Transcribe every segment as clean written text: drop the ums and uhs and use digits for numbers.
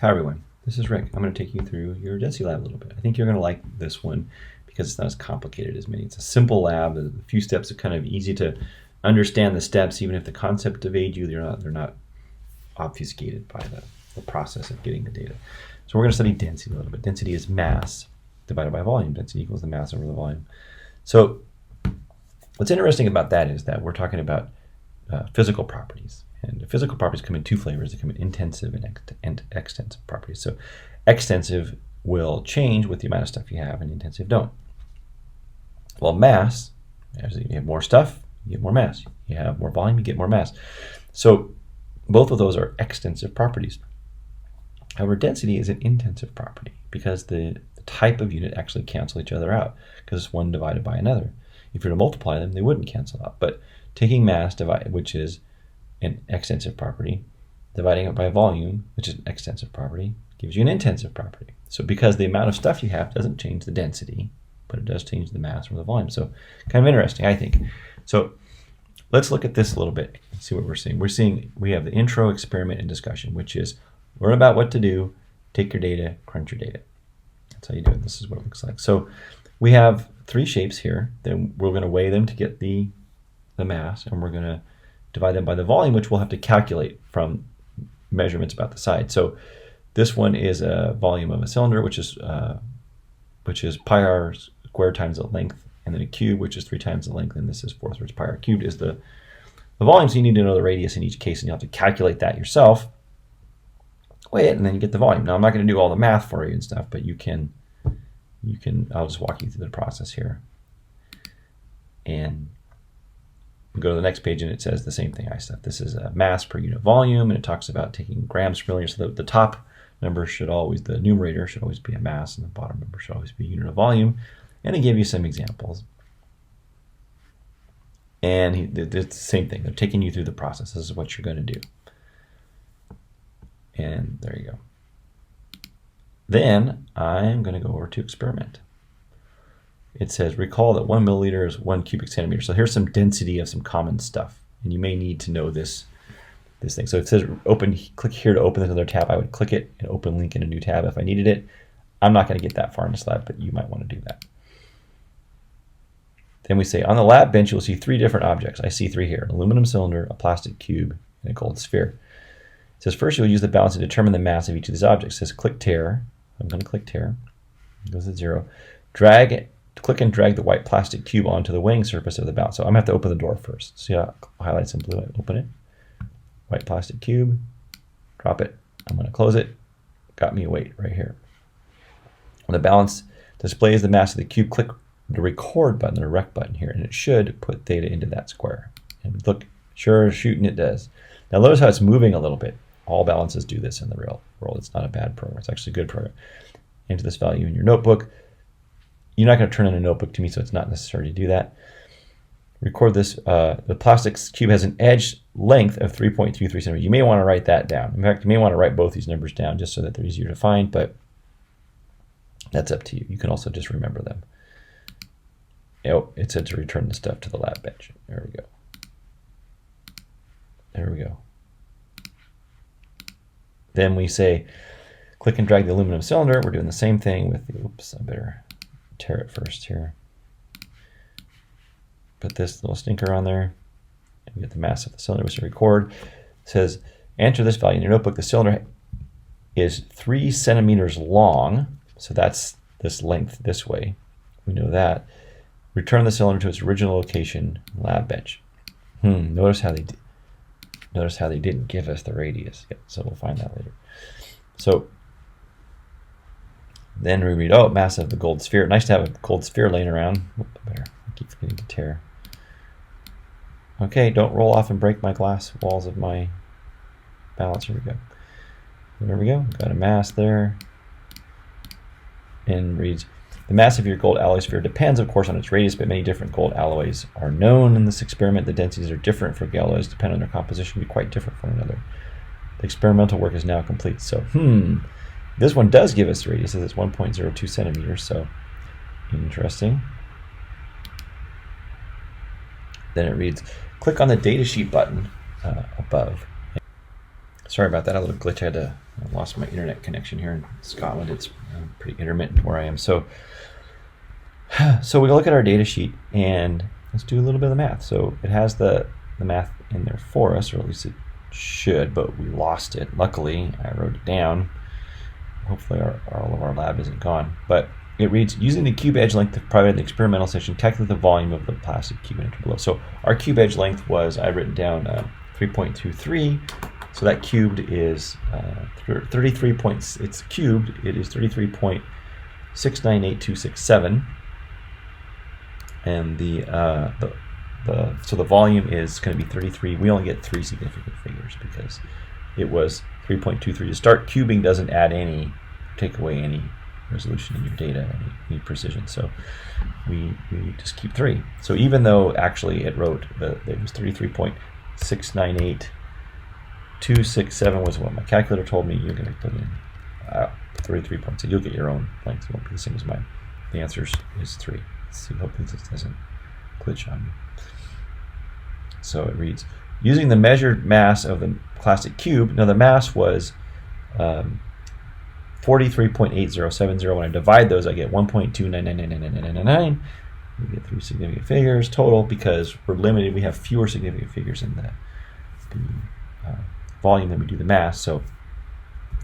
Hi everyone, this is Rick. I'm going to take you through your density lab a little bit. I think you're going to like this one because it's not as complicated as many. It's a simple lab. A few steps are kind of easy to understand the steps, even if the concept evade you, they're not obfuscated by the process of getting the data. So we're going to study density a little bit. Density is mass divided by volume. Density equals the mass over the volume. So what's interesting about that is that we're talking about physical properties. And the physical properties come in two flavors. They come in intensive and extensive properties. So extensive will change with the amount of stuff you have, and intensive don't. Well, mass, as you have more stuff, you get more mass. You have more volume, you get more mass. So both of those are extensive properties. However, density is an intensive property because the type of unit actually cancel each other out because it's one divided by another. If you were to multiply them, they wouldn't cancel out. But taking mass, which is an extensive property, dividing it by volume, which is an extensive property, gives you an intensive property. So because the amount of stuff you have doesn't change the density, but it does change the mass or the volume. So kind of interesting, I think. So let's look at this a little bit and see what we're seeing. We have the intro, experiment, and discussion, which is learn about what to do, take your data, crunch your data. That's how you do it. This is what it looks like. So we have three shapes here. Then we're going to weigh them to get the mass, and we're going to divide them by the volume, which we'll have to calculate from measurements about the side. So this one is a volume of a cylinder, which is pi r squared times the length, and then a cube, which is 3 times the length, and this is 4 thirds pi r cubed is the volume. So you need to know the radius in each case, and you'll have to calculate that yourself, weigh it, and then you get the volume. Now I'm not going to do all the math for you and stuff, but you can. I'll just walk you through the process here, and we go to the next page and it says the same thing. This is a mass per unit volume, and it talks about taking grams per milliliter. So the top number the numerator should always be a mass, and the bottom number should always be a unit of volume. And they give you some examples. And it's the same thing. They're taking you through the process. This is what you're going to do. And there you go. Then I'm going to go over to experiment. It says, recall that 1 milliliter is 1 cubic centimeter. So here's some density of some common stuff. And you may need to know this thing. So it says click here to open another tab. I would click it and open link in a new tab if I needed it. I'm not going to get that far in this lab, but you might want to do that. Then we say, on the lab bench, you'll see 3 different objects. I see 3 here: an aluminum cylinder, a plastic cube, and a gold sphere. It says, first you'll use the balance to determine the mass of each of these objects. It says, click tare. I'm going to click tare. It goes to 0. Click and drag the white plastic cube onto the weighing surface of the balance. So I'm going to have to open the door first. See how it highlights in blue? I open it. White plastic cube. Drop it. I'm going to close it. Got me a weight right here. When the balance displays the mass of the cube, click the record button, the rec button here, and it should put data into that square. And look, sure shooting it does. Now notice how it's moving a little bit. All balances do this in the real world. It's not a bad program. It's actually a good program. Enter this value in your notebook. You're not going to turn in a notebook to me, so it's not necessary to do that. Record this. The plastic cube has an edge length of 3.23 centimeters. You may want to write that down. In fact, you may want to write both these numbers down just so that they're easier to find, but that's up to you. You can also just remember them. Oh, it said to return the stuff to the lab bench. There we go. There we go. Then we say, click and drag the aluminum cylinder. We're doing the same thing with the, oops, I better tear it first here. Put this little stinker on there. And we get the mass of the cylinder, which we record. It says, enter this value in your notebook. The cylinder is 3 centimeters long. So that's this length this way. We know that. Return the cylinder to its original location, lab bench. Notice how they didn't give us the radius. Yep, so we'll find that later. So then we read, oh, mass of the gold sphere. Nice to have a gold sphere laying around. I keep forgetting to tear. Okay, don't roll off and break my glass walls of my balance. Here we go. There we go. Got a mass there. And reads, the mass of your gold alloy sphere depends, of course, on its radius, but many different gold alloys are known in this experiment. The densities are different for alloys, depending on their composition, be quite different from one another. The experimental work is now complete. So, this one does give us the radius. It's 1.02 centimeters, so interesting. Then it reads, click on the datasheet button above. Sorry about that, a little glitch. I had to I lost my internet connection here in Scotland. It's pretty intermittent where I am. So we look at our data sheet and let's do a little bit of the math. So it has the math in there for us, or at least it should, but we lost it. Luckily, I wrote it down. Hopefully all of our lab isn't gone. But it reads, using the cube edge length provided in the experimental section, calculate the volume of the plastic cube enter below. So our cube edge length was, I've written down 3.23. So that cubed is 33 points. It's cubed. It is 33.698267. And so the volume is going to be 33. We only get 3 significant figures because it was 3.23 to start. Cubing doesn't add any, take away any resolution in your data, any precision. So we just keep 3. So even though actually it wrote that it was 33.698267 was what my calculator told me, you're going to put in 33 points. So you'll get your own length. It won't be the same as mine. The answer is 3. Let's see, hopefully this doesn't glitch on you. So it reads, using the measured mass of the plastic cube, now the mass was 43.8070. When I divide those, I get 1.2999999. We get 3 significant figures total because we're limited. We have fewer significant figures in the volume than we do the mass. So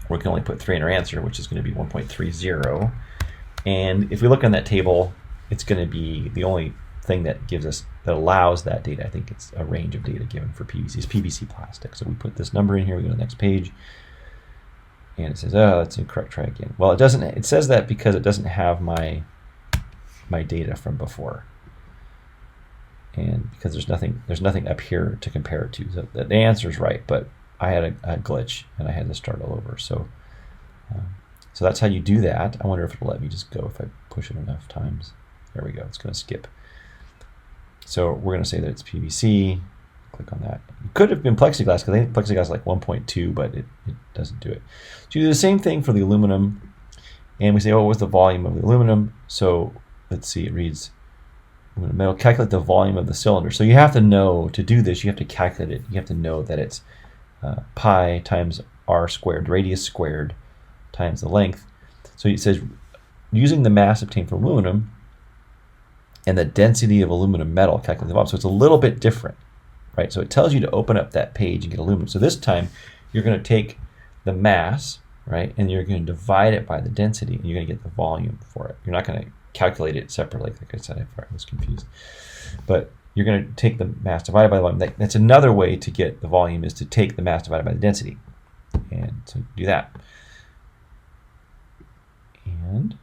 we can only put 3 in our answer, which is going to be 1.30. And if we look on that table, it's going to be the only thing that allows that data. I think it's a range of data given for PVC. It's PVC plastic. So we put this number in here. We go to the next page. And it says, oh, that's incorrect, try again. Well, it doesn't. It says that because it doesn't have my data from before, and because there's nothing up here to compare it to. So the answer is right, but I had a glitch and I had to start all over. So that's how you do that. I wonder if it'll let me just go if I push it enough times. There we go. It's going to skip. So we're going to say that it's PVC. Click on that. It could have been plexiglass because I think plexiglass is like 1.2, but it doesn't do it. So you do the same thing for the aluminum, and we say, oh, what was the volume of the aluminum? So let's see, it reads, metal, calculate the volume of the cylinder. So you have to know, to do this, you have to calculate it. You have to know that it's pi times r squared, radius squared, times the length. So it says, using the mass obtained from aluminum and the density of aluminum metal, calculate the volume. So it's a little bit different. Right, so it tells you to open up that page and get aluminum. So this time, you're going to take the mass, right, and you're going to divide it by the density, and you're going to get the volume for it. You're not going to calculate it separately, like I said, I was confused. But you're going to take the mass divided by the volume. That's another way to get the volume, is to take the mass divided by the density. And so do that. And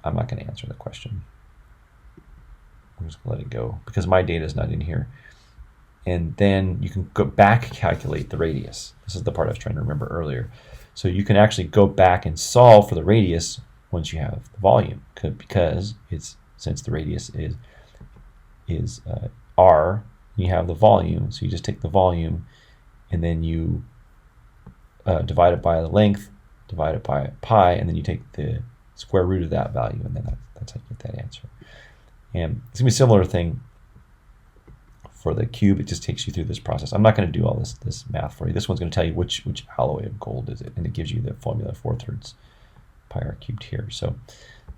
I'm not going to answer the question. I'm just going to let it go, because my data is not in here. And then you can go back and calculate the radius. This is the part I was trying to remember earlier. So you can actually go back and solve for the radius once you have the volume, because since the radius is r, you have the volume. So you just take the volume, and then you divide it by the length, divide it by pi, and then you take the square root of that value, and then that's how you get that answer. And it's gonna be a similar thing for the cube. It just takes you through this process. I'm not going to do all this math for you. This one's going to tell you which alloy of gold is it, and it gives you the formula 4/3 pi r cubed here. So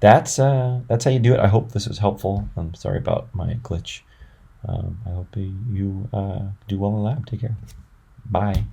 that's how you do it. I hope this was helpful. I'm sorry about my glitch. I hope you do well in the lab. Take care. Bye.